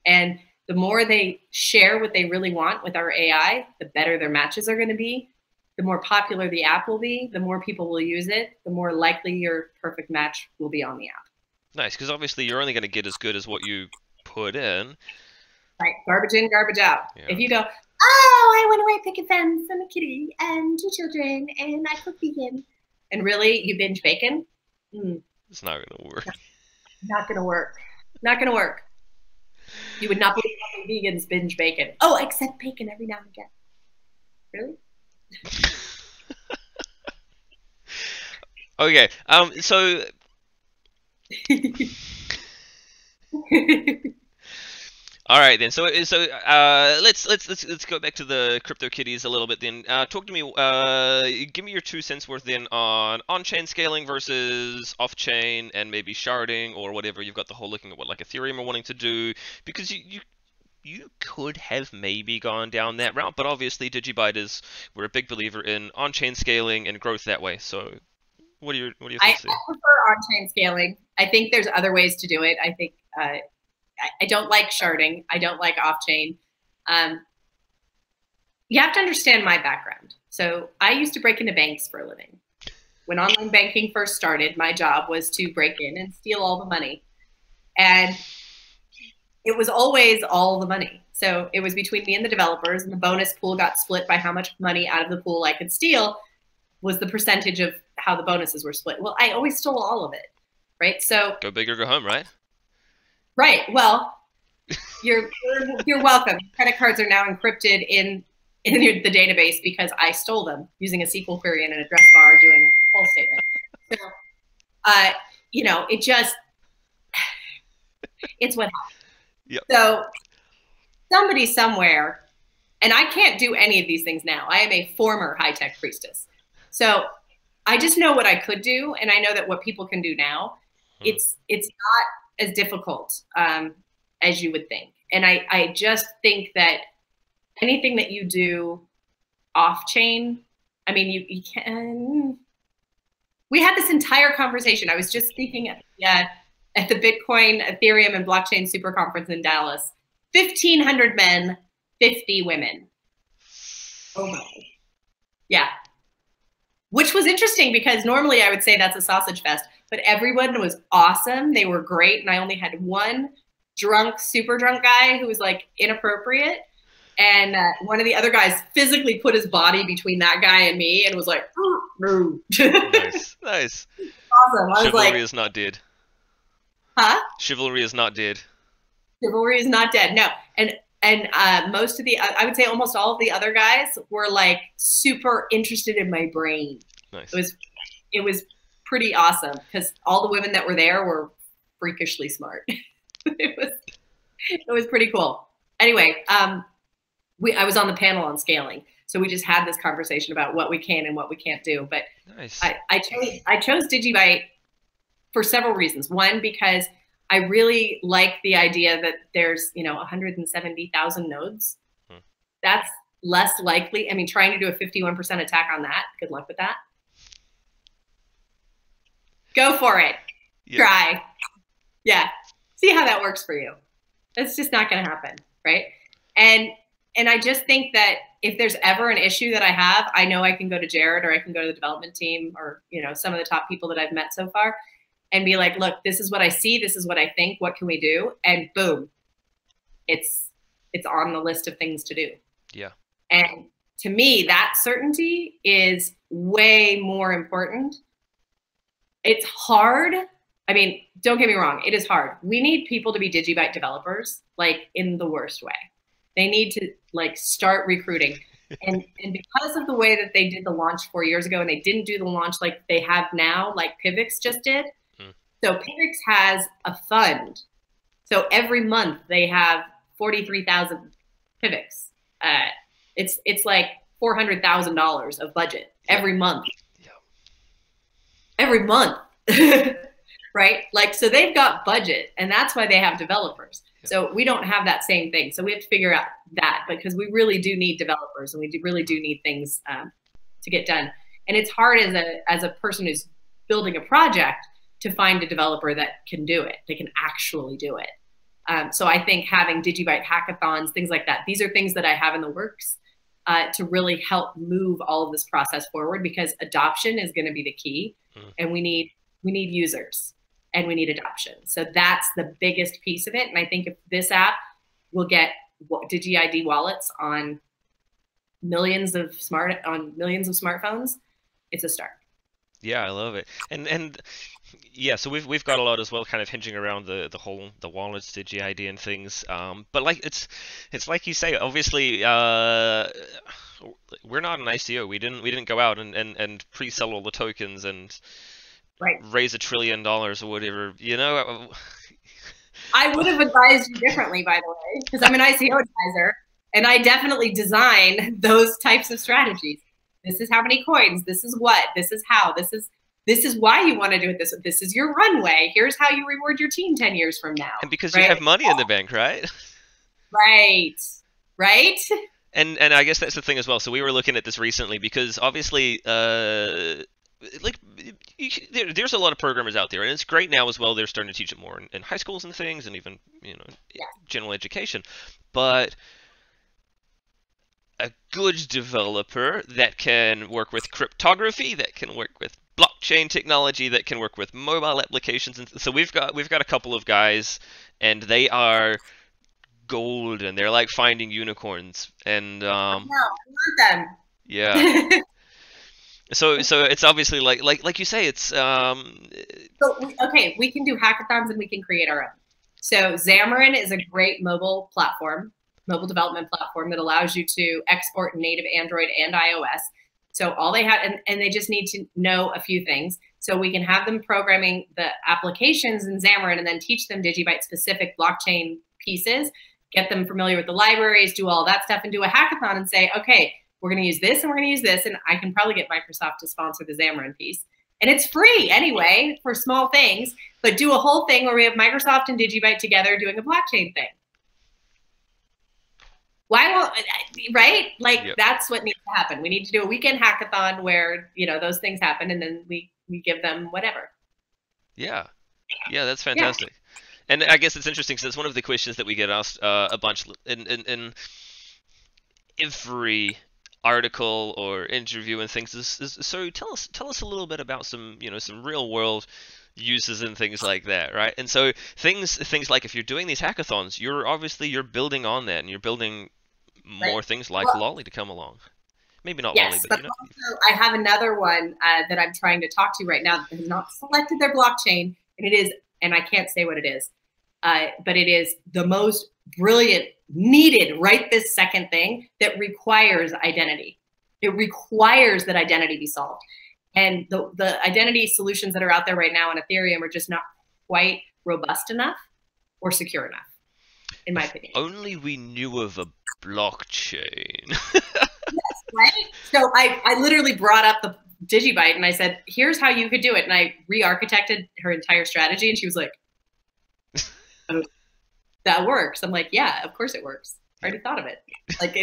Speaker 2: And the more they share what they really want with our AI, the better their matches are going to be. The more popular the app will be, the more people will use it, the more likely your perfect match will be on the app.
Speaker 1: Nice, because obviously you're only going to get as good as what you put in.
Speaker 2: Right, garbage in, garbage out. Yeah. If you go, I went away picket fence and a kitty and 2 children and I cook vegan, and really you binge bacon,
Speaker 1: it's not going to work.
Speaker 2: Not going to work. Not going to work. You would not believe how many vegans binge bacon. Oh, except bacon every now and again. Really?
Speaker 1: Okay. So. All right then. So let's go back to the CryptoKitties a little bit then. Talk to me. Give me your 2 cents worth then on-chain scaling versus off-chain, and maybe sharding or whatever. You've got the whole looking at what like Ethereum are wanting to do, because you you could have maybe gone down that route, but obviously we're a big believer in on-chain scaling and growth that way. So what do your
Speaker 2: I
Speaker 1: thoughts there?
Speaker 2: prefer on-chain scaling. I think there's other ways to do it. I think I don't like sharding. I don't like off-chain. Um, you have to understand my background. So I used to break into banks for a living. When online banking first started, my job was to break in and steal all the money. And it was always all the money. So it was between me and the developers, and the bonus pool got split by how much money out of the pool I could steal was the percentage of how the bonuses were split. Well, I always stole all of it, right? So
Speaker 1: Go big or go home, right?
Speaker 2: right. Well, you're welcome. Credit cards are now encrypted in the database because I stole them using a SQL query and an address bar doing a full statement. So, you know, it's what happens.
Speaker 1: Yep.
Speaker 2: So somebody somewhere, and I can't do any of these things now. I am a former high-tech priestess. So I just know what I could do, and I know that what people can do now, it's not as difficult as you would think. And I just think that anything that you do off-chain, I mean, you can. We had this entire conversation. I was just speaking at the Bitcoin, Ethereum, and Blockchain Super Conference in Dallas. 1,500 men, 50 women. Oh my. Yeah. Which was interesting because normally I would say that's a sausage fest, but everyone was awesome. They were great. And I only had one drunk, super drunk guy who was like inappropriate. And one of the other guys physically put his body between that guy and me and was like, no.
Speaker 1: Nice. Nice.
Speaker 2: Awesome. I was
Speaker 1: Chivalry
Speaker 2: like,
Speaker 1: is not dead.
Speaker 2: huh?
Speaker 1: Chivalry is not dead.
Speaker 2: Chivalry is not dead. No. And most of I would say almost all of the other guys were like super interested in my brain.
Speaker 1: Nice.
Speaker 2: It was pretty awesome because all the women that were there were freakishly smart. it was pretty cool. Anyway, I was on the panel on scaling, so we just had this conversation about what we can and what we can't do. But
Speaker 1: nice.
Speaker 2: I chose DigiByte for several reasons. One, because I really like the idea that there's 170,000 nodes. That's less likely. I mean, trying to do a 51% attack on that. Good luck with that. Go for it. Yeah. Try. Yeah. See how that works for you. That's just not going to happen, right? And I just think that if there's ever an issue that I have, I know I can go to Jared or I can go to the development team or some of the top people that I've met so far and be like, look, this is what I see. This is what I think. What can we do? And boom, it's on the list of things to do.
Speaker 1: Yeah.
Speaker 2: And to me, that certainty is way more important. It's hard. I mean, don't get me wrong. It is hard. We need people to be DigiByte developers, like in the worst way. They need to like start recruiting. And because of the way that they did the launch 4 years ago and they didn't do the launch like they have now, like Pivx just did. So Pivx has a fund. So every month they have 43,000 Pivx. It's like $400,000 of budget every month.
Speaker 1: Yeah.
Speaker 2: Every month. Right? Like, so they've got budget and that's why they have developers. Yeah. So we don't have that same thing. So we have to figure out that because we really do need developers and we really do need things to get done. And it's hard as a person who's building a project to find a developer that can do it. They can actually do it. So I think having DigiByte hackathons, things like that, these are things that I have in the works to really help move all of this process forward because adoption is going to be the key. And we need users. And we need adoption. So that's the biggest piece of it. And I think if this app will get DigiID wallets on millions of smartphones, it's a start.
Speaker 1: Yeah, I love it. And yeah, so we've got a lot as well, kind of hinging around the wallets, DigiID, and things. But like it's like you say, obviously, we're not an ICO. We didn't go out and pre-sell all the tokens and
Speaker 2: right.
Speaker 1: raise $1 trillion or whatever,
Speaker 2: I would have advised you differently, by the way, because I'm an ICO advisor, and I definitely design those types of strategies. This is how many coins. This is what. This is how. This is why you want to do it. This is your runway. Here's how you reward your team 10 years from now.
Speaker 1: And because
Speaker 2: right?
Speaker 1: you have money in the bank, right?
Speaker 2: Right. Right?
Speaker 1: And I guess that's the thing as well. So we were looking at this recently because obviously, like there's a lot of programmers out there, and it's great now as well. They're starting to teach it more in high schools and things, and even
Speaker 2: Yeah.
Speaker 1: general education. But a good developer that can work with cryptography, that can work with blockchain technology, that can work with mobile applications, and so we've got a couple of guys, and they are gold, and they're like finding unicorns, and
Speaker 2: No, I want
Speaker 1: yeah.
Speaker 2: them.
Speaker 1: So it's obviously like you say, it's
Speaker 2: Okay, we can do hackathons and we can create our own. So Xamarin is a great mobile platform, mobile development platform that allows you to export native Android and iOS. So all they have, and they just need to know a few things. So we can have them programming the applications in Xamarin and then teach them DigiByte specific blockchain pieces, get them familiar with the libraries, do all that stuff, and do a hackathon and say, okay, we're going to use this and we're going to use this. And I can probably get Microsoft to sponsor the Xamarin piece. And it's free anyway for small things, but do a whole thing where we have Microsoft and DigiByte together doing a blockchain thing. Why won't, right? Like
Speaker 1: yep.
Speaker 2: That's what needs to happen. We need to do a weekend hackathon where, those things happen, and then we give them whatever.
Speaker 1: Yeah. Yeah, that's fantastic. Yeah. And I guess it's interesting because it's one of the questions that we get asked a bunch in every article or interview and things. So tell us a little bit about some real world uses and things like that, right? And so things like if you're doing these hackathons, you're building on that, and you're building more things like Loly to come along. Maybe not Loly, but
Speaker 2: also, I have another one that I'm trying to talk to right now that has not selected their blockchain, and it is, and I can't say what it is, but it is the most brilliant, needed right this second thing that requires identity. It requires that identity be solved. And the identity solutions that are out there right now on Ethereum are just not quite robust enough or secure enough, in my opinion.
Speaker 1: Only we knew of a blockchain.
Speaker 2: Yes, right? So I literally brought up the DigiByte and I said, here's how you could do it. And I re-architected her entire strategy, and she was like, oh, that works. I'm like, yeah, of course it works. I already thought of it. Like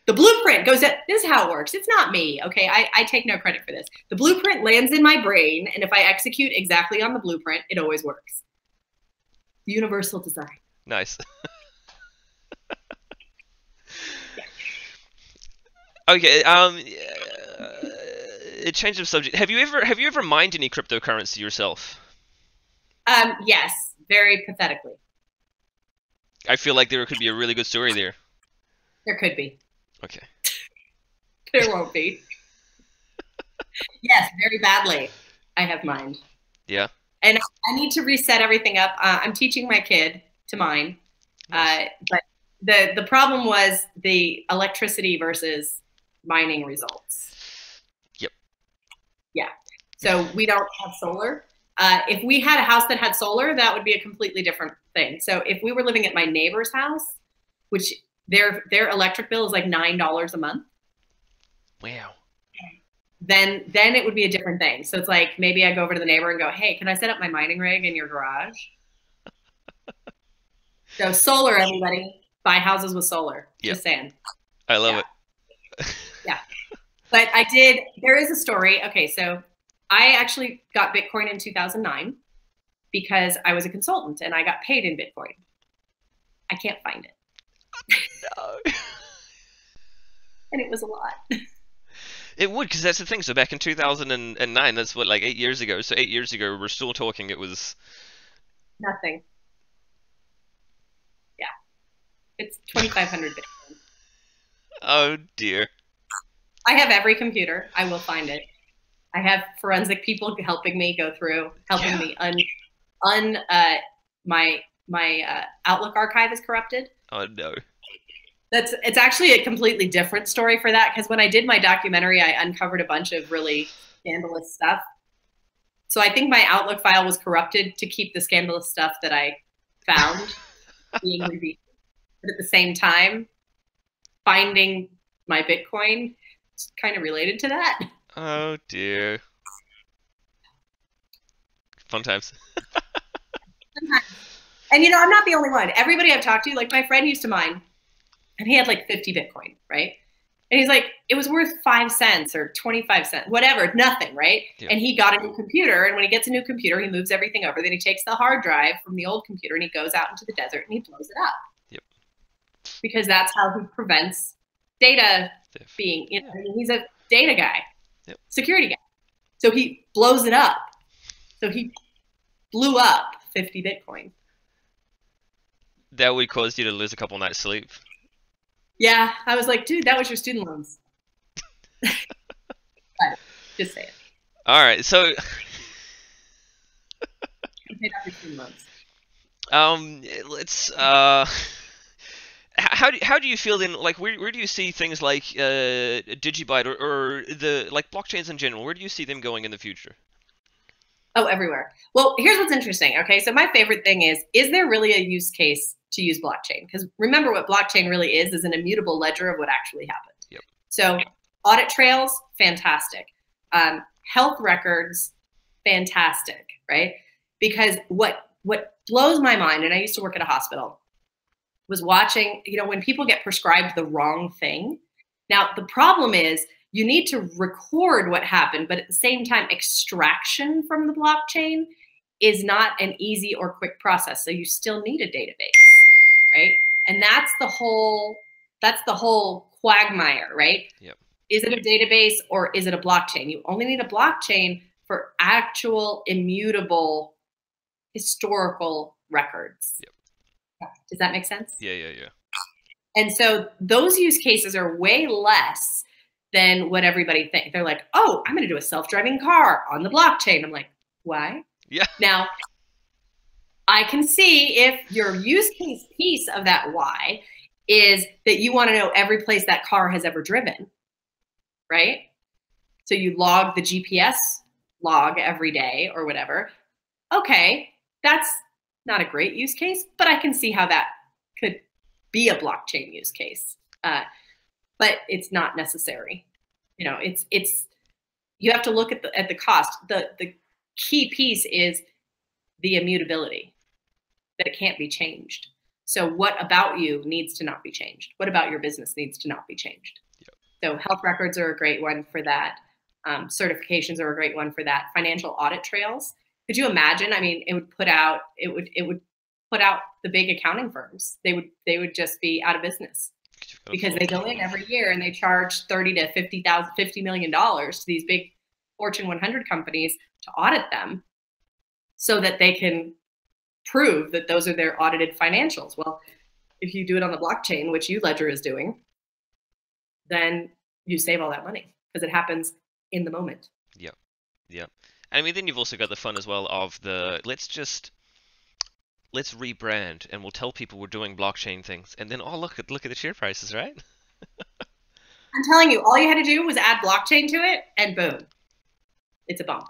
Speaker 2: the blueprint goes at, this is how it works. It's not me. Okay. I take no credit for this. The blueprint lands in my brain, and if I execute exactly on the blueprint, it always works. Universal design.
Speaker 1: Nice. Okay. A change of subject. Have you ever mined any cryptocurrency yourself?
Speaker 2: Yes, very pathetically.
Speaker 1: I feel like there could be a really good story there.
Speaker 2: There could be.
Speaker 1: Okay.
Speaker 2: There won't be. Yes, very badly. I have mined.
Speaker 1: Yeah.
Speaker 2: And I need to reset everything up. I'm teaching my kid to mine, nice. But the problem was the electricity versus mining results.
Speaker 1: Yep.
Speaker 2: Yeah. So we don't have solar. If we had a house that had solar, that would be a completely different thing. So if we were living at my neighbor's house, which their electric bill is like $9 a month.
Speaker 1: Wow.
Speaker 2: Then it would be a different thing. So it's like, maybe I go over to the neighbor and go, hey, can I set up my mining rig in your garage? So solar, everybody, buy houses with solar. Yep. Just saying.
Speaker 1: I love it.
Speaker 2: Yeah. But there is a story. Okay, so I actually got Bitcoin in 2009 because I was a consultant and I got paid in Bitcoin. I can't find it.
Speaker 1: No.
Speaker 2: And it was a lot.
Speaker 1: It would, because that's the thing. So back in 2009, that's what, like 8 years ago. So 8 years ago, we're still talking. It was
Speaker 2: nothing. Yeah, it's 2,500 Bitcoin.
Speaker 1: Oh dear.
Speaker 2: I have every computer. I will find it. I have forensic people helping me go through, helping me my Outlook archive is corrupted.
Speaker 1: Oh no.
Speaker 2: It's actually a completely different story for that, because when I did my documentary, I uncovered a bunch of really scandalous stuff. So I think my Outlook file was corrupted to keep the scandalous stuff that I found being revealed. But at the same time, finding my Bitcoin is kind of related to that.
Speaker 1: Oh dear. Fun times.
Speaker 2: And you know, I'm not the only one. Everybody I've talked to, like my friend used to mine, and he had like 50 Bitcoin, right? And he's like, it was worth 5 cents or 25 cents, whatever, nothing, right?
Speaker 1: Yep.
Speaker 2: And he got a new computer. And when he gets a new computer, he moves everything over. Then he takes the hard drive from the old computer and he goes out into the desert and he blows it up.
Speaker 1: Yep.
Speaker 2: Because that's how he prevents data being, you know, I mean, he's a data guy,
Speaker 1: yep.
Speaker 2: security guy. So he blows it up. So he blew up 50 Bitcoin.
Speaker 1: That would cause you to lose a couple nights' sleep.
Speaker 2: Yeah, I was like, dude, that was your student loans. Just say it.
Speaker 1: All right, so
Speaker 2: You paid off your student loans.
Speaker 1: let's how do you feel then? Like, where do you see things like DigiByte or the like blockchains in general? Where do you see them going in the future?
Speaker 2: Oh, everywhere. Well, here's what's interesting. Okay, so my favorite thing is there really a use case to use blockchain? Because remember, what blockchain really is an immutable ledger of what actually happened.
Speaker 1: Yep.
Speaker 2: So audit trails, fantastic. Health records, fantastic, right? Because what blows my mind, and I used to work at a hospital, was watching, you know, when people get prescribed the wrong thing. Now, the problem is you need to record what happened, but at the same time, extraction from the blockchain is not an easy or quick process. So you still need a database, right? And that's the whole quagmire, right?
Speaker 1: Yep.
Speaker 2: Is it a database or is it a blockchain? You only need a blockchain for actual immutable historical records.
Speaker 1: Yep.
Speaker 2: Does that make sense?
Speaker 1: Yeah.
Speaker 2: And so those use cases are way less than what everybody thinks. They're like, oh, I'm going to do a self-driving car on the blockchain. I'm like, why?
Speaker 1: Yeah.
Speaker 2: Now, I can see if your use case piece of that why is that you want to know every place that car has ever driven, right? So you log the GPS log every day or whatever. Okay, that's not a great use case, but I can see how that could be a blockchain use case. But it's not necessary. You know, it's you have to look at the cost. The key piece is the immutability, that it can't be changed. So what about you needs to not be changed? What about your business needs to not be changed?
Speaker 1: Yep.
Speaker 2: So health records are a great one for that. Certifications are a great one for that. Financial audit trails. Could you imagine? I mean, it would put out the big accounting firms. They would just be out of business because they go in every year and they charge $30 to $50 million to these big Fortune 100 companies to audit them so that they can prove that those are their audited financials. Well, if you do it on the blockchain, which Ledger is doing, then you save all that money because it happens in the moment.
Speaker 1: Yep. I mean, then you've also got the fun as well of the let's rebrand and we'll tell people we're doing blockchain things, and then look at the share prices, right?
Speaker 2: I'm telling you, all you had to do was add blockchain to it, and boom, it's a bump.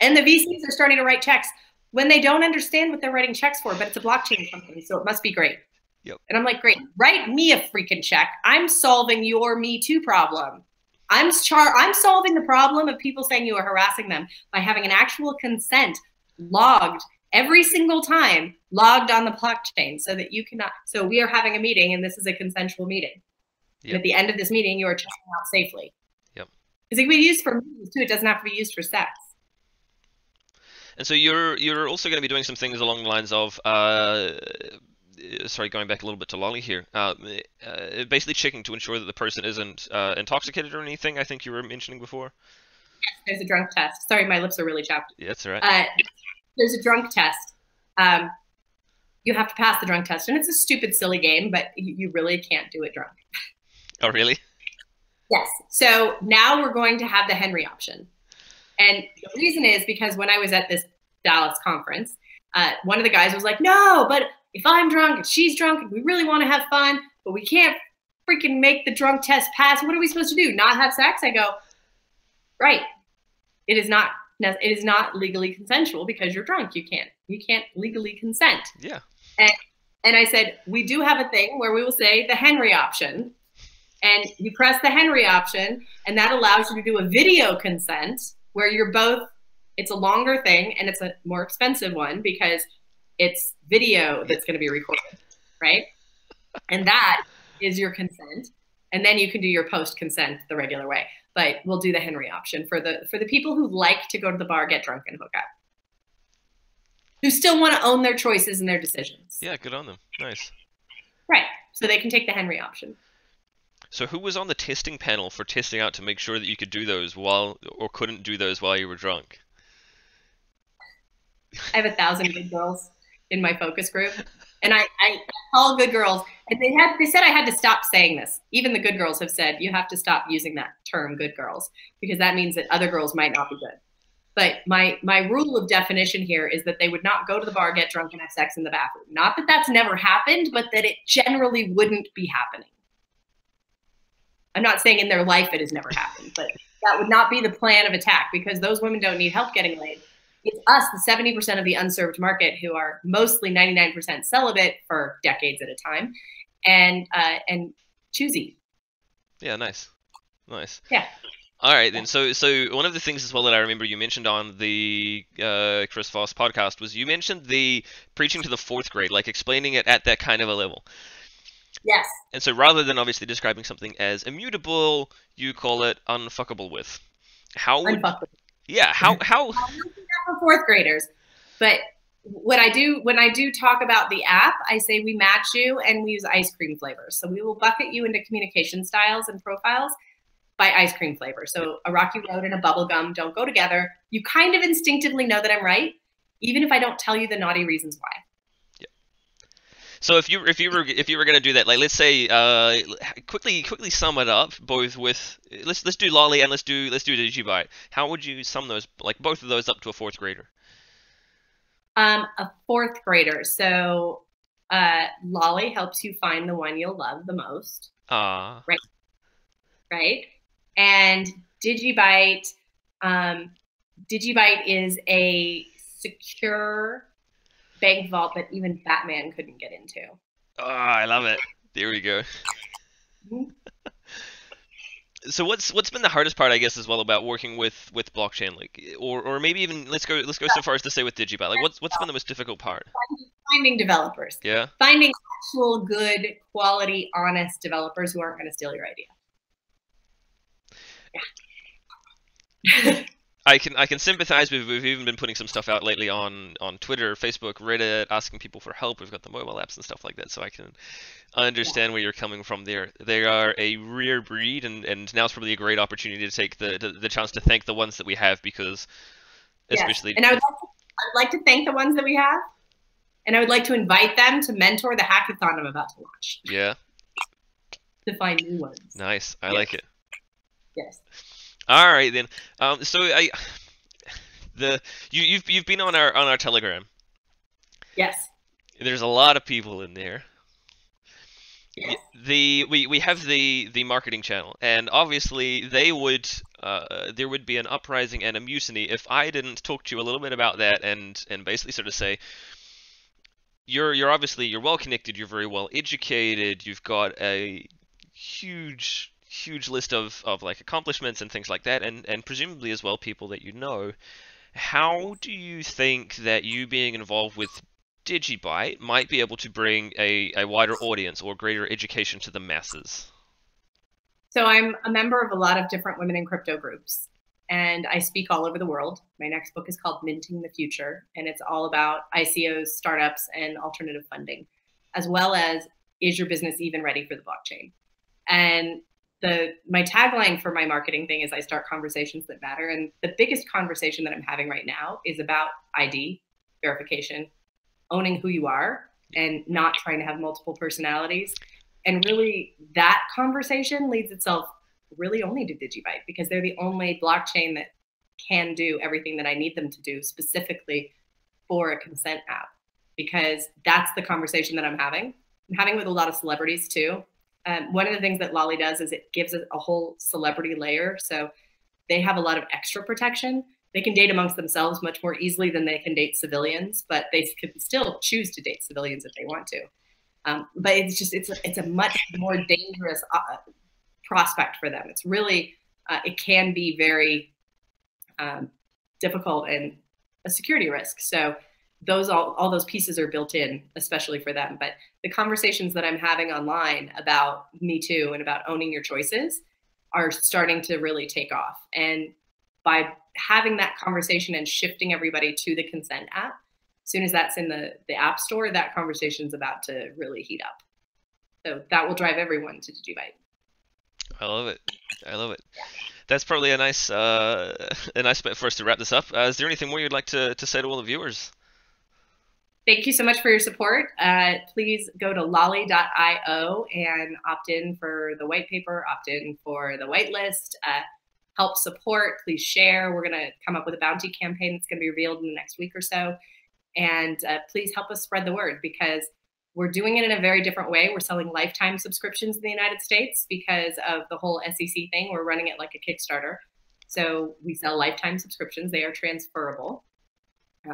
Speaker 2: And the VCs are starting to write checks when they don't understand what they're writing checks for, but it's a blockchain company, so it must be great.
Speaker 1: Yep.
Speaker 2: And I'm like, great, write me a freaking check. I'm solving your Me Too problem. I'm solving the problem of people saying you are harassing them by having an actual consent logged every single time, logged on the blockchain, so that you cannot. So we are having a meeting, and this is a consensual meeting. Yep. And at the end of this meeting, you are checking out safely.
Speaker 1: Yep.
Speaker 2: Because it can be used for meetings too. It doesn't have to be used for sex.
Speaker 1: And so you're also going to be doing some things along the lines of, sorry, going back a little bit to Loly here, basically checking to ensure that the person isn't intoxicated or anything. I think you were mentioning before.
Speaker 2: Yes, there's a drunk test. Sorry, my lips are really chapped.
Speaker 1: Yeah, that's all right.
Speaker 2: There's a drunk test. You have to pass the drunk test, and it's a stupid, silly game, but you really can't do it drunk.
Speaker 1: Oh, really?
Speaker 2: Yes. So now we're going to have the Henry option. And the reason is because when I was at this Dallas conference, one of the guys was like, no, but if I'm drunk and she's drunk and we really want to have fun, but we can't freaking make the drunk test pass, what are we supposed to do? Not have sex? I go, right. It is not legally consensual because you're drunk. You can't legally consent.
Speaker 1: Yeah.
Speaker 2: And I said, we do have a thing where we will say the Henry option, and you press the Henry option, and that allows you to do a video consent where you're both, it's a longer thing and it's a more expensive one because It's video that's going to be recorded, right? And that is your consent. And then you can do your post consent the regular way. But we'll do the Henry option for the people who like to go to the bar, get drunk, and hook up, who still want to own their choices and their decisions.
Speaker 1: Yeah, good on them. Nice.
Speaker 2: Right. So they can take the Henry option.
Speaker 1: So who was on the testing panel for testing out to make sure that you could do those while, or couldn't do those while you were drunk?
Speaker 2: I have 1,000 good girls in my focus group, and I call good girls, and they said I had to stop saying this. Even the good girls have said you have to stop using that term, good girls, because that means that other girls might not be good. But my rule of definition here is that they would not go to the bar, get drunk, and have sex in the bathroom. Not that that's never happened, but that it generally wouldn't be happening. I'm not saying in their life it has never happened, but that would not be the plan of attack, because those women don't need help getting laid. It's us, the 70% of the unserved market, who are mostly 99% celibate for decades at a time, and choosy.
Speaker 1: Yeah, nice. Nice.
Speaker 2: Yeah.
Speaker 1: All right, then. So one of the things as well that I remember you mentioned on the Chris Voss podcast was you mentioned the preaching to the fourth grade, like explaining it at that kind of a level.
Speaker 2: Yes.
Speaker 1: And so rather than obviously describing something as immutable, you call it unfuckable with. How would...
Speaker 2: Unfuckable.
Speaker 1: Yeah, how
Speaker 2: for fourth graders. But when I do talk about the app, I say we match you and we use ice cream flavors. So we will bucket you into communication styles and profiles by ice cream flavor. So a Rocky Road and a bubble gum don't go together. You kind of instinctively know that I'm right, even if I don't tell you the naughty reasons why.
Speaker 1: Yeah. So if you were gonna do that, like let's say quickly sum it up, both with let's do Loly and let's do DigiByte. How would you sum those, like both of those, up to a fourth grader?
Speaker 2: A fourth grader. So Loly helps you find the one you'll love the most. Right. And DigiByte is a secure bank vault that even Batman couldn't get into.
Speaker 1: Oh, I love it. There we go.
Speaker 2: Mm-hmm.
Speaker 1: So what's been the hardest part, I guess, as well, about working with blockchain, like, or maybe even let's go so far as to say with DigiByte, like what's been the most difficult part?
Speaker 2: Finding developers.
Speaker 1: Yeah.
Speaker 2: Finding actual good, quality, honest developers who aren't going to steal your idea. Yeah.
Speaker 1: I can sympathize with. We've even been putting some stuff out lately on Twitter, Facebook, Reddit, asking people for help. We've got the mobile apps and stuff like that, so I can understand where you're coming from there. They are a rare breed, and now it's probably a great opportunity to take the chance to thank the ones that we have, because especially.
Speaker 2: Yes. And I'd like to thank the ones that we have, and I would like to invite them to mentor the hackathon I'm about to launch.
Speaker 1: Yeah.
Speaker 2: To find new ones.
Speaker 1: Nice. I like it.
Speaker 2: Yes.
Speaker 1: All right then. So you've been on our Telegram.
Speaker 2: Yes.
Speaker 1: There's a lot of people in there.
Speaker 2: Yes.
Speaker 1: We have the marketing channel, and obviously there would be an uprising and a mutiny if I didn't talk to you a little bit about that, and basically sort of say you're obviously well connected, you're very well educated, you've got a huge list of like accomplishments and things like that, and presumably as well people that you know. How do you think that you being involved with DigiByte might be able to bring a wider audience or greater education to the masses?
Speaker 2: So I'm a member of a lot of different women in crypto groups, and I speak all over the world. My next book is called Minting the Future, and it's all about ICOs, startups, and alternative funding, as well as, is your business even ready for the blockchain? And my tagline for my marketing thing is I start conversations that matter. And the biggest conversation that I'm having right now is about ID, verification, owning who you are, and not trying to have multiple personalities. And really that conversation leads itself really only to DigiByte, because they're the only blockchain that can do everything that I need them to do specifically for a consent app, because that's the conversation that I'm having. I'm having with a lot of celebrities too. One of the things that Loly does is it gives it a whole celebrity layer. So they have a lot of extra protection. They can date amongst themselves much more easily than they can date civilians, but they can still choose to date civilians if they want to. But it's a much more dangerous prospect for them. It's really, it can be very difficult and a security risk. So all those pieces are built in, especially for them. But the conversations that I'm having online about Me Too and about owning your choices are starting to really take off. And by having that conversation and shifting everybody to the consent app, as soon as that's in the app store, that conversation is about to really heat up. So that will drive everyone to DigiByte.
Speaker 1: I love it. I love it. That's probably a nice bit for us to wrap this up. Is there anything more you'd like to say to all the viewers?
Speaker 2: Thank you so much for your support. Please go to loly.io and opt in for the white paper, opt in for the whitelist, help support, please share. We're going to come up with a bounty campaign that's going to be revealed in the next week or so. And please help us spread the word, because we're doing it in a very different way. We're selling lifetime subscriptions in the United States because of the whole SEC thing. We're running it like a Kickstarter. So we sell lifetime subscriptions. They are transferable.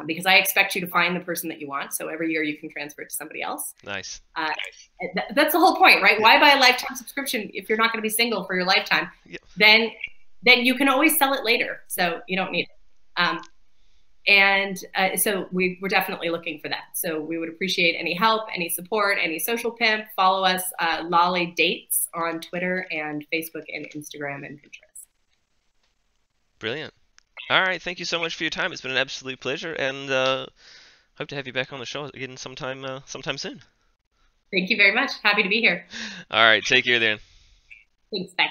Speaker 2: Because I expect you to find the person that you want. So every year you can transfer it to somebody else.
Speaker 1: Nice.
Speaker 2: That's the whole point, right? Why buy a lifetime subscription if you're not going to be single for your lifetime?
Speaker 1: Yep.
Speaker 2: Then you can always sell it later. So you don't need it. So we're definitely looking for that. So we would appreciate any help, any support, any social pimp. Follow us, Loly Dates on Twitter and Facebook and Instagram and Pinterest.
Speaker 1: Brilliant. All right, thank you so much for your time. It's been an absolute pleasure, and hope to have you back on the show again sometime soon.
Speaker 2: Thank you very much. Happy to be here.
Speaker 1: All right, take care then.
Speaker 2: Thanks. Bye.